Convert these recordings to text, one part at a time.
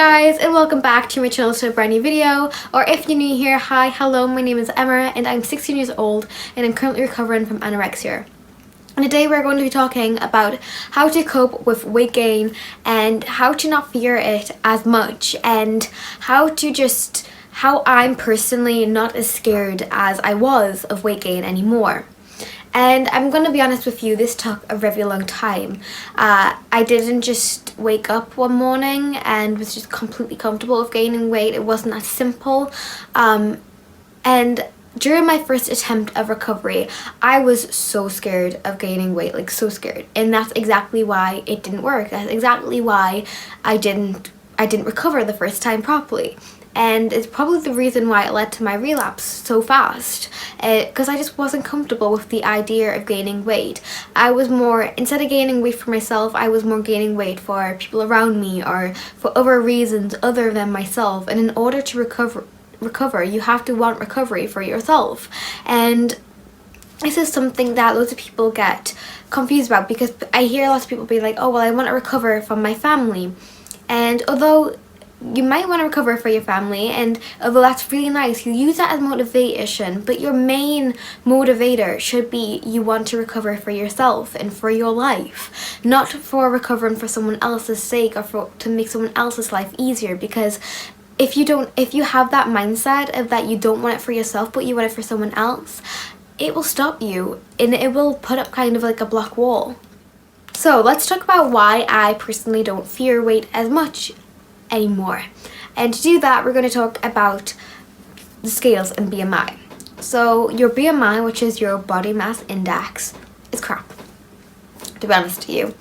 guys, and welcome back to my channel to a brand new video. Or if you're new here, hi, hello, my name is Emma and I'm 16 years old and I'm currently recovering from anorexia. And today we're going to be talking about how to cope with weight gain and how to not fear it as much, and how I'm personally not as scared as I was of weight gain anymore. And I'm going to be honest with you, this took a very long time. I didn't just wake up one morning and was just completely comfortable with gaining weight. It wasn't that simple. And during my first attempt of recovery, I was so scared of gaining weight, like so scared. And that's exactly why it didn't work. That's exactly why I didn't recover the first time properly. And it's probably the reason why it led to my relapse so fast, because I just wasn't comfortable with the idea of gaining weight. I was more, instead of gaining weight for myself, I was more gaining weight for people around me or for other reasons other than myself. And in order to recover, you have to want recovery for yourself. And this is something that loads of people get confused about, because I hear lots of people be like, oh well, I want to recover from my family. And although you might want to recover for your family, and although that's really nice, you use that as motivation, but your main motivator should be you want to recover for yourself and for your life, not for recovering for someone else's sake or to make someone else's life easier. Because if you have that mindset of that you don't want it for yourself but you want it for someone else, it will stop you and it will put up kind of like a block wall. So let's talk about why I personally don't fear weight as much anymore. And to do that, we're going to talk about the scales and BMI. So your BMI, which is your body mass index, is crap, to be honest to you.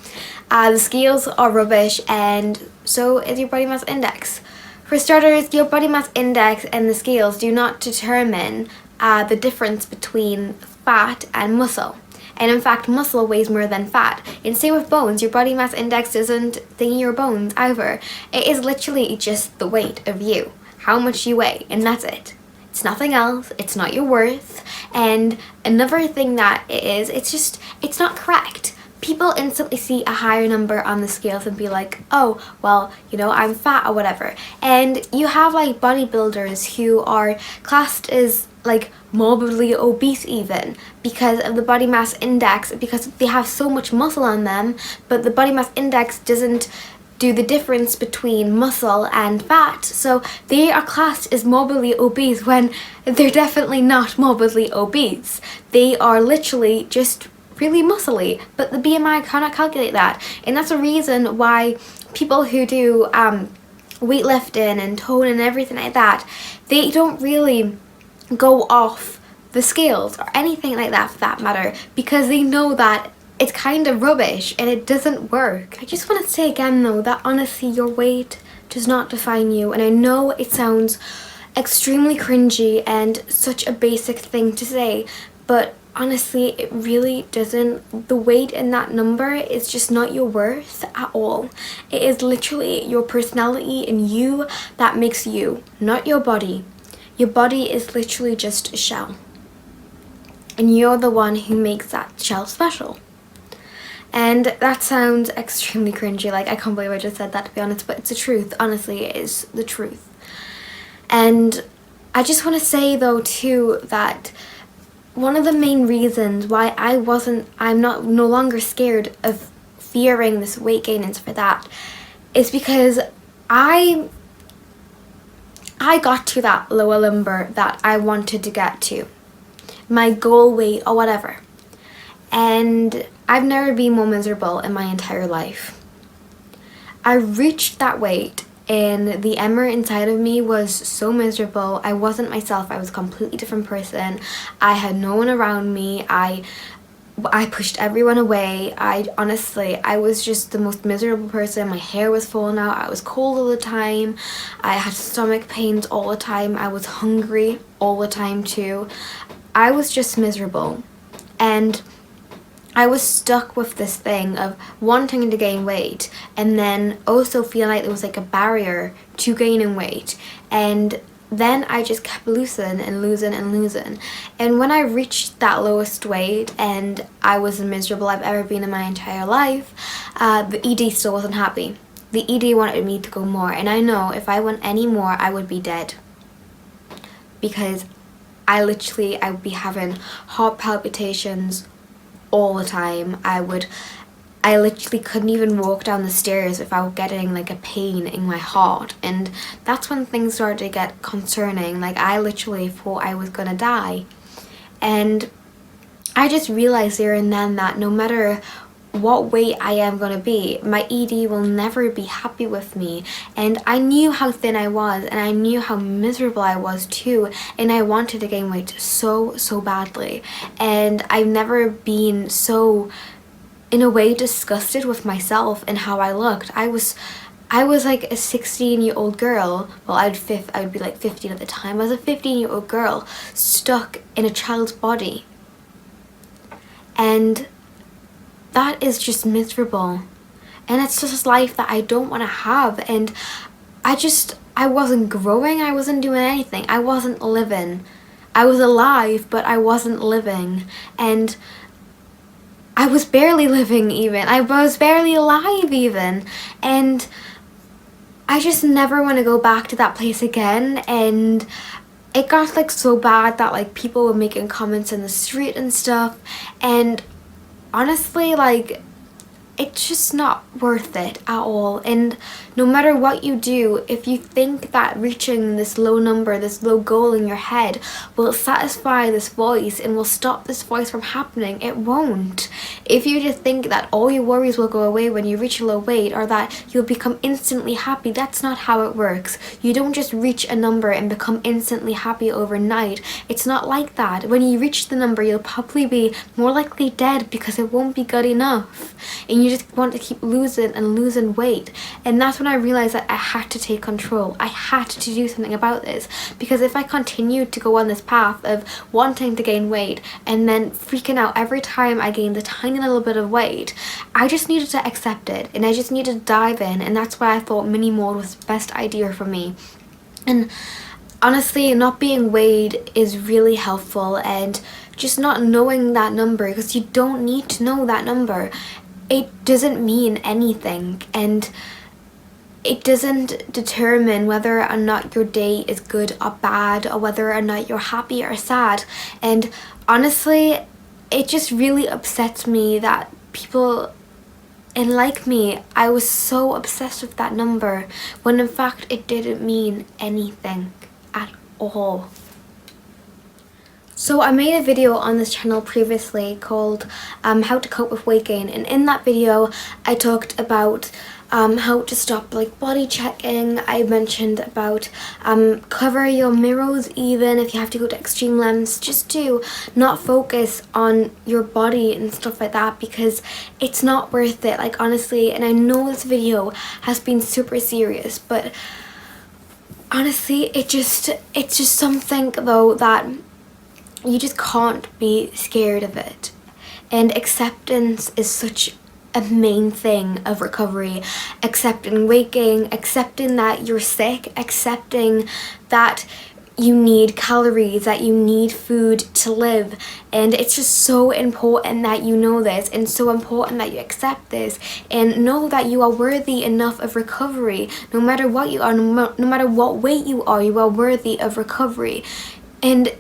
The scales are rubbish, and so is your body mass index. For starters, your body mass index and the scales do not determine the difference between fat and muscle. And in fact, muscle weighs more than fat. And same with bones. Your body mass index doesn't thingy your bones either. It is literally just the weight of you, how much you weigh, and that's it. It's nothing else. It's not your worth. And another thing that it is, it's not correct. People instantly see a higher number on the scales and be like, oh, well, I'm fat or whatever. And you have like bodybuilders who are classed as like morbidly obese even because of the body mass index, because they have so much muscle on them, but the body mass index doesn't do the difference between muscle and fat, so they are classed as morbidly obese when they're definitely not morbidly obese. They are literally just really muscly, but the BMI cannot calculate that. And that's a reason why people who do weightlifting and tone and everything like that, they don't really go off the scales or anything like that for that matter, because they know that it's kind of rubbish and it doesn't work. I just want to say again though that honestly your weight does not define you, and I know it sounds extremely cringy and such a basic thing to say, but honestly it really doesn't. The weight in that number is just not your worth at all. It is literally your personality and you that makes you, not your body. Your body is literally just a shell, and you're the one who makes that shell special. And that sounds extremely cringy, like I can't believe I just said that, to be honest, but it's the truth. Honestly, it is the truth. And I just want to say though too that one of the main reasons why I'm no longer scared of fearing this weight gain and for that is because I got to that lower number that I wanted to get to, my goal weight or whatever, and I've never been more miserable in my entire life. I reached that weight and the Emma inside of me was so miserable. I wasn't myself. I was a completely different person. I had no one around me. I pushed everyone away. I was just the most miserable person. My hair was falling out. I was cold all the time. I had stomach pains all the time. I was hungry all the time too. I was just miserable. And I was stuck with this thing of wanting to gain weight and then also feeling like there was like a barrier to gaining weight. And then I just kept losing and losing and losing. And when I reached that lowest weight and I was as miserable I've ever been in my entire life, the ED still wasn't happy. the ED wanted me to go more, and I know if I went any more I would be dead, because I would be having heart palpitations all the time. I literally couldn't even walk down the stairs without getting like a pain in my heart, and that's when things started to get concerning. Like, I literally thought I was gonna die, and I just realized there and then that no matter what weight I am gonna be, my ED will never be happy with me. And I knew how thin I was, and I knew how miserable I was too, and I wanted to gain weight so badly. And I've never been so, in a way, disgusted with myself and how I looked. I was like a 16-year-old girl. Well, I would be like 15 at the time. I was a 15-year-old girl stuck in a child's body, and that is just miserable, and it's just a life that I don't want to have. And I wasn't growing, I wasn't doing anything, I wasn't living. I was alive, but I wasn't living, and I was barely living even. I was barely alive even, and I just never want to go back to that place again. And it got like so bad that like people were making comments in the street and stuff, and honestly, like, it's just not worth it at all. And no matter what you do, if you think that reaching this low number, this low goal in your head will satisfy this voice and will stop this voice from happening, it won't. If you just think that all your worries will go away when you reach a low weight, or that you'll become instantly happy, that's not how it works. You don't just reach a number and become instantly happy overnight. It's not like that. When you reach the number, you'll probably be more likely dead, because it won't be good enough, and you just want to keep losing and losing weight. And that's when I realized that I had to take control. I had to do something about this, because if I continued to go on this path of wanting to gain weight and then freaking out every time I gained a tiny little bit of weight, I just needed to accept it, and I just needed to dive in. And that's why I thought mini mode was the best idea for me. And honestly, not being weighed is really helpful, and just not knowing that number, because you don't need to know that number. It doesn't mean anything, and it doesn't determine whether or not your day is good or bad, or whether or not you're happy or sad. And honestly, it just really upsets me that people, and like me, I was so obsessed with that number, when in fact it didn't mean anything at all. So I made a video on this channel previously called how to cope with weight gain, and in that video I talked about how to stop like body checking. I mentioned about cover your mirrors, even if you have to go to extreme lengths, just to not focus on your body and stuff like that, because it's not worth it, like, honestly. And I know this video has been super serious, but honestly, it's just something though that you just can't be scared of it. And acceptance is such a main thing of recovery. Accepting weight gain, accepting that you're sick, accepting that you need calories, that you need food to live. And it's just so important that you know this, and so important that you accept this, and know that you are worthy enough of recovery. No matter what you are, no matter what weight you are worthy of recovery. And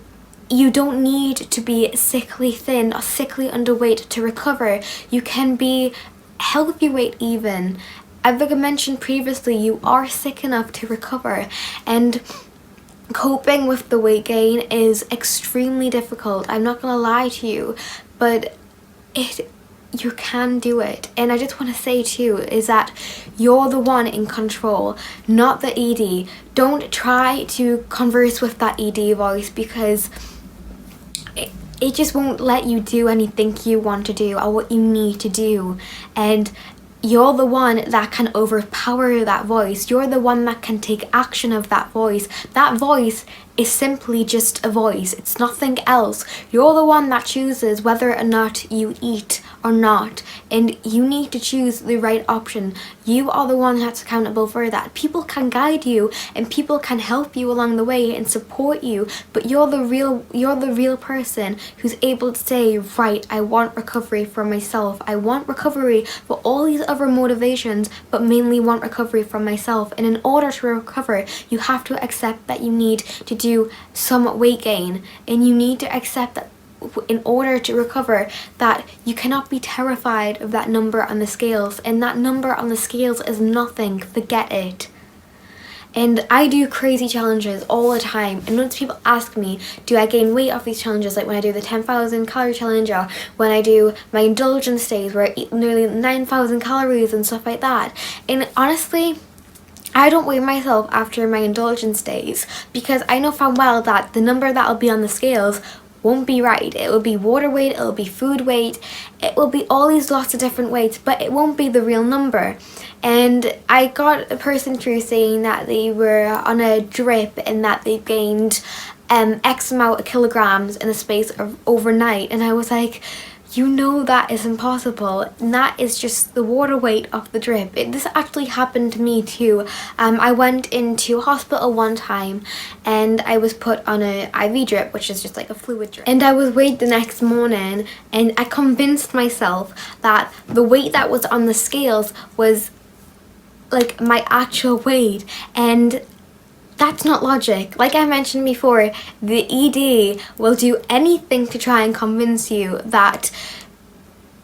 you don't need to be sickly thin or sickly underweight to recover. You can be healthy weight even. As I mentioned previously, you are sick enough to recover. And coping with the weight gain is extremely difficult. I'm not gonna lie to you, but you can do it. And I just want to say too is that you're the one in control, not the ED. Don't try to converse with that ED voice, because it just won't let you do anything you want to do or what you need to do. And you're the one that can overpower that voice. You're the one that can take action of that voice. That voice is simply just a voice. It's nothing else. You're the one that chooses whether or not you eat or not, and you need to choose the right option. You are the one that's accountable for that. People can guide you and people can help you along the way and support you, but you're the real person who's able to say, right, I want recovery for myself. I want recovery for all these other motivations, but mainly want recovery from myself. And in order to recover, you have to accept that you need to do some weight gain, and you need to accept that in order to recover, that you cannot be terrified of that number on the scales, and that number on the scales is nothing. Forget it. And I do crazy challenges all the time, and lots of people ask me, do I gain weight off these challenges, like when I do the 10,000 calorie challenge, or when I do my indulgence days where I eat nearly 9,000 calories and stuff like that. And honestly, I don't weigh myself after my indulgence days, because I know full well that the number that will be on the scales won't be right. It will be water weight, it will be food weight, it will be all these lots of different weights, but it won't be the real number. And I got a person through saying that they were on a drip and that they gained X amount of kilograms in the space of overnight, and I was like, you know that is impossible, and that is just the water weight of the drip. This actually happened to me too. I went into hospital one time and I was put on an IV drip, which is just like a fluid drip, and I was weighed the next morning, and I convinced myself that the weight that was on the scales was like my actual weight, and that's not logic. Like I mentioned before, the ED will do anything to try and convince you that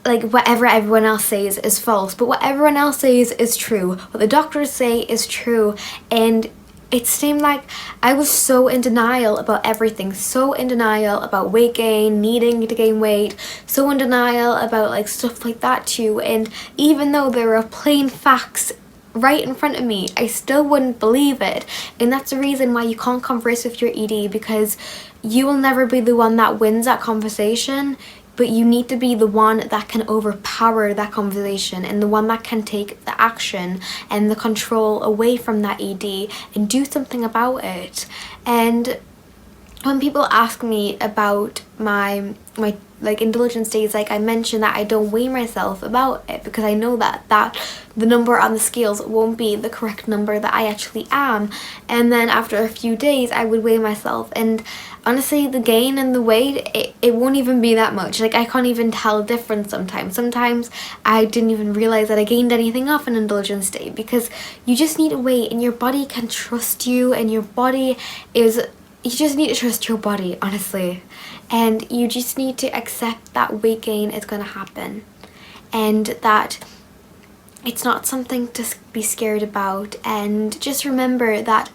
like whatever everyone else says is false, but what everyone else says is true. What the doctors say is true. And it seemed like I was so in denial about everything, so in denial about weight gain, needing to gain weight, so in denial about like stuff like that too. And even though there were plain facts right in front of me, I still wouldn't believe it. And that's the reason why you can't converse with your ED, because you will never be the one that wins that conversation, but you need to be the one that can overpower that conversation, and the one that can take the action and the control away from that ED and do something about it. And when people ask me about my like indulgence days, like I mentioned that I don't weigh myself about it, because I know that the number on the scales won't be the correct number that I actually am. And then after a few days I would weigh myself, and honestly the gain and the weight, it won't even be that much. Like I can't even tell the difference sometimes I didn't even realize that I gained anything off an indulgence day, because you just need to wait, and your body can trust you, and your body is, you just need to trust your body, honestly. And you just need to accept that weight gain is going to happen, and that it's not something to be scared about. And just remember that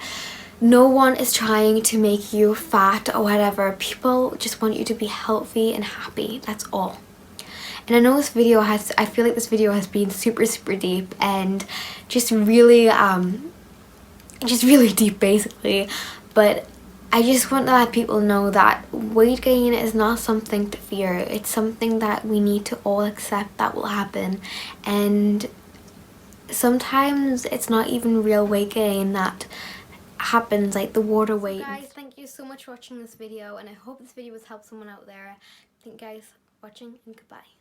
no one is trying to make you fat or whatever. People just want you to be healthy and happy. That's all. And I know this video I feel like this video has been super deep, and just really deep basically. But I just want to let people know that weight gain is not something to fear. It's something that we need to all accept that will happen. And sometimes it's not even real weight gain that happens, like the water weight. So guys, thank you so much for watching this video, and I hope this video has helped someone out there. Thank you guys for watching, and goodbye.